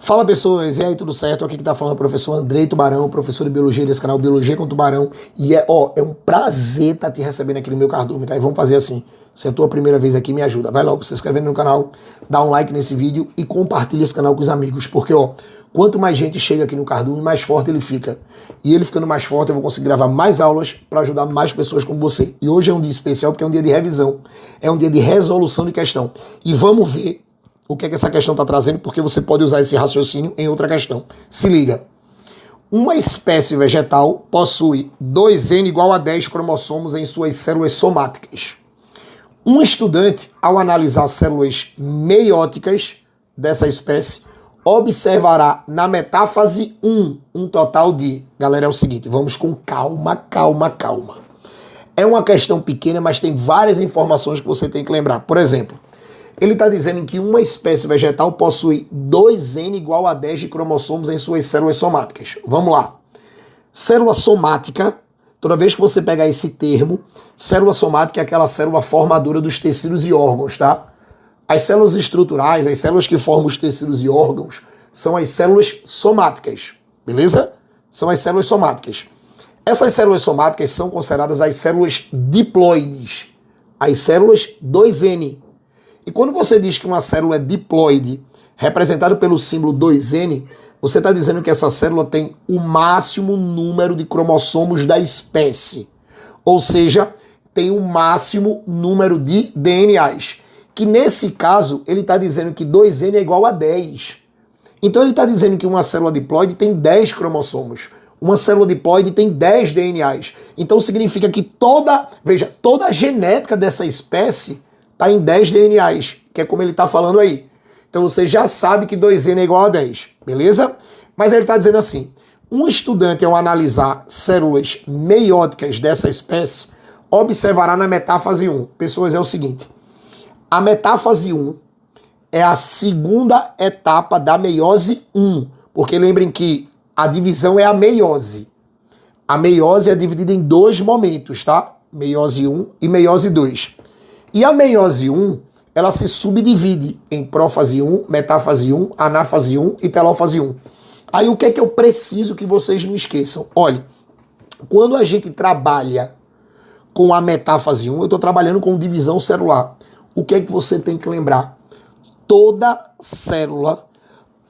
Fala pessoas, e aí, tudo certo? Aqui que tá falando é o professor Andrei Tubarão, professor de Biologia desse canal Biologia com Tubarão. E é um prazer estar te recebendo aqui no meu cardume, tá? E vamos fazer assim, se é a tua primeira vez aqui, me ajuda. Vai logo se inscrevendo no canal, dá um like nesse vídeo e compartilha esse canal com os amigos. Porque, quanto mais gente chega aqui no cardume, mais forte ele fica. E ele ficando mais forte, eu vou conseguir gravar mais aulas para ajudar mais pessoas como você. E hoje é um dia especial porque é um dia de revisão, é um dia de resolução de questão. E vamos ver o que é que essa questão está trazendo, porque você pode usar esse raciocínio em outra questão. Se liga. Uma espécie vegetal possui 2N igual a 10 cromossomos em suas células somáticas. Um estudante, ao analisar células meióticas dessa espécie, observará na metáfase 1 um total de... Galera, é o seguinte, vamos com calma. É uma questão pequena, mas tem várias informações que você tem que lembrar. Por exemplo, ele está dizendo que uma espécie vegetal possui 2N igual a 10 de cromossomos em suas células somáticas. Vamos lá. Célula somática, toda vez que você pegar esse termo, célula somática é aquela célula formadora dos tecidos e órgãos, tá? As células estruturais, as células que formam os tecidos e órgãos, são as células somáticas, beleza? São as células somáticas. Essas células somáticas são consideradas as células diploides, as células 2N. E quando você diz que uma célula é diploide, representada pelo símbolo 2N, você está dizendo que essa célula tem o máximo número de cromossomos da espécie. Ou seja, tem o máximo número de DNAs. Que nesse caso, ele está dizendo que 2N é igual a 10. Então ele está dizendo que uma célula diploide tem 10 cromossomos. Uma célula diploide tem 10 DNAs. Então significa que toda a genética dessa espécie está em 10 DNAs, que é como ele está falando aí. Então você já sabe que 2N é igual a 10, beleza? Mas ele está dizendo assim, um estudante ao analisar células meióticas dessa espécie, observará na metáfase 1. Pessoas, é o seguinte, a metáfase 1 é a segunda etapa da meiose 1, porque lembrem que a divisão é a meiose. A meiose é dividida em dois momentos, tá? Meiose 1 e meiose 2. E a meiose 1, ela se subdivide em prófase 1, metáfase 1, anáfase 1 e telófase 1. Aí o que é que eu preciso que vocês não esqueçam? Olha, quando a gente trabalha com a metáfase 1, eu estou trabalhando com divisão celular. O que é que você tem que lembrar? Toda célula,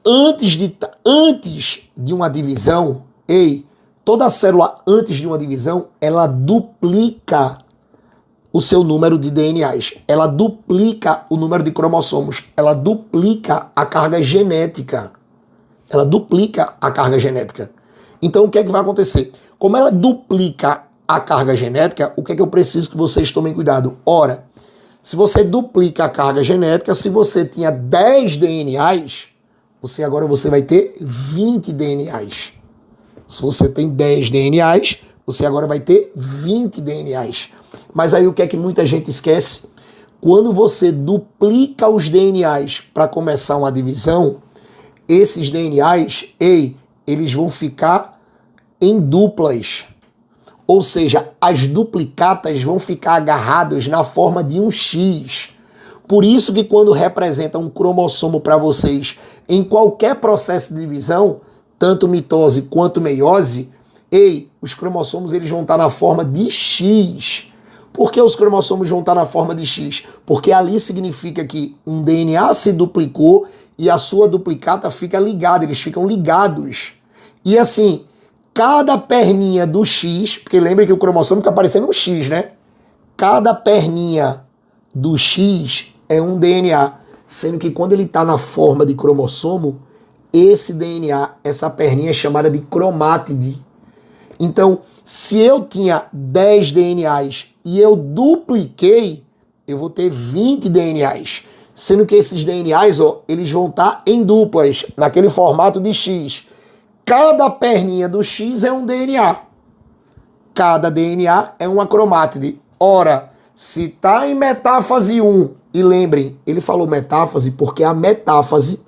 antes de uma divisão, toda célula antes de uma divisão, ela duplica o seu número de DNAs, ela duplica o número de cromossomos, ela duplica a carga genética. Então o que é que vai acontecer? Como ela duplica a carga genética, o que é que eu preciso que vocês tomem cuidado? Ora, se você duplica a carga genética, se você tinha 10 DNAs, agora você vai ter 20 DNAs. Se você tem 10 DNAs, você agora vai ter 20 DNAs. Mas aí o que é que muita gente esquece? Quando você duplica os DNAs para começar uma divisão, esses DNAs, eles vão ficar em duplas. Ou seja, as duplicatas vão ficar agarradas na forma de um X. Por isso que quando representa um cromossomo para vocês em qualquer processo de divisão, tanto mitose quanto meiose, os cromossomos eles vão estar na forma de X. Por que os cromossomos vão estar na forma de X? Porque ali significa que um DNA se duplicou e a sua duplicata fica ligada, eles ficam ligados. E assim, cada perninha do X, porque lembra que o cromossomo fica parecendo um X, né? Cada perninha do X é um DNA, sendo que quando ele está na forma de cromossomo, esse DNA, essa perninha é chamada de cromátide. Então, se eu tinha 10 DNAs e eu dupliquei, eu vou ter 20 DNAs. Sendo que esses DNAs, eles vão estar em duplas, naquele formato de X. Cada perninha do X é um DNA. Cada DNA é uma cromátide. Ora, se está em metáfase 1, e lembrem, ele falou metáfase porque a metáfase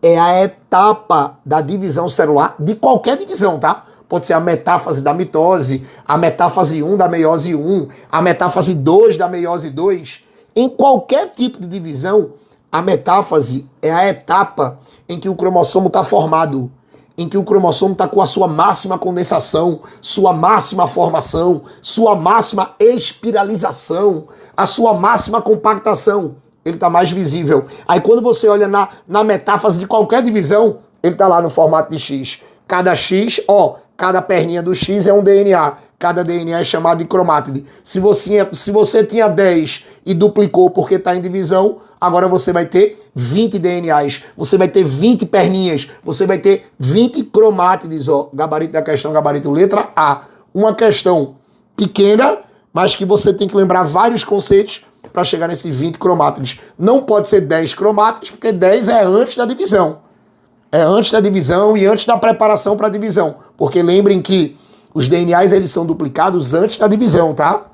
é a etapa da divisão celular de qualquer divisão, tá? Pode ser a metáfase da mitose, a metáfase 1 da meiose 1, a metáfase 2 da meiose 2. Em qualquer tipo de divisão, A metáfase é a etapa em que o cromossomo está formado, em que o cromossomo está com a sua máxima condensação, sua máxima formação, sua máxima espiralização, a sua máxima compactação. Ele está mais visível. Aí quando você olha na metáfase de qualquer divisão, ele está lá no formato de X. Cada X, cada perninha do X é um DNA. Cada DNA é chamado de cromátide. Se você tinha 10 e duplicou porque está em divisão, agora você vai ter 20 DNAs. Você vai ter 20 perninhas. Você vai ter 20 cromátides. Gabarito da questão, gabarito letra A. Uma questão pequena, mas que você tem que lembrar vários conceitos para chegar nesses 20 cromátides. Não pode ser 10 cromátides, porque 10 é antes da divisão. É antes da divisão e antes da preparação para a divisão. Porque lembrem que os DNAs eles são duplicados antes da divisão, tá?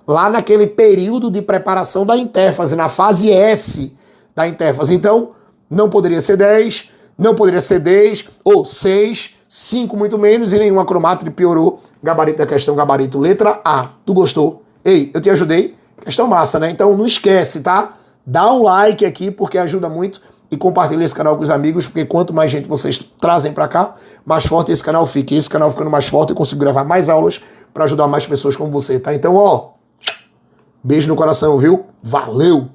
Lá naquele período de preparação da intérfase, na fase S da intérfase. Então, não poderia ser 10, não poderia ser 10, ou 6, 5 muito menos, e nenhuma cromátide piorou. Gabarito da questão, gabarito letra A. Tu gostou? Ei, eu te ajudei? Questão massa, né? Então não esquece, tá? Dá um like aqui, porque ajuda muito. E compartilha esse canal com os amigos, porque quanto mais gente vocês trazem pra cá, mais forte esse canal fica. E esse canal ficando mais forte, eu consigo gravar mais aulas pra ajudar mais pessoas como você, tá? Então, beijo no coração, viu? Valeu!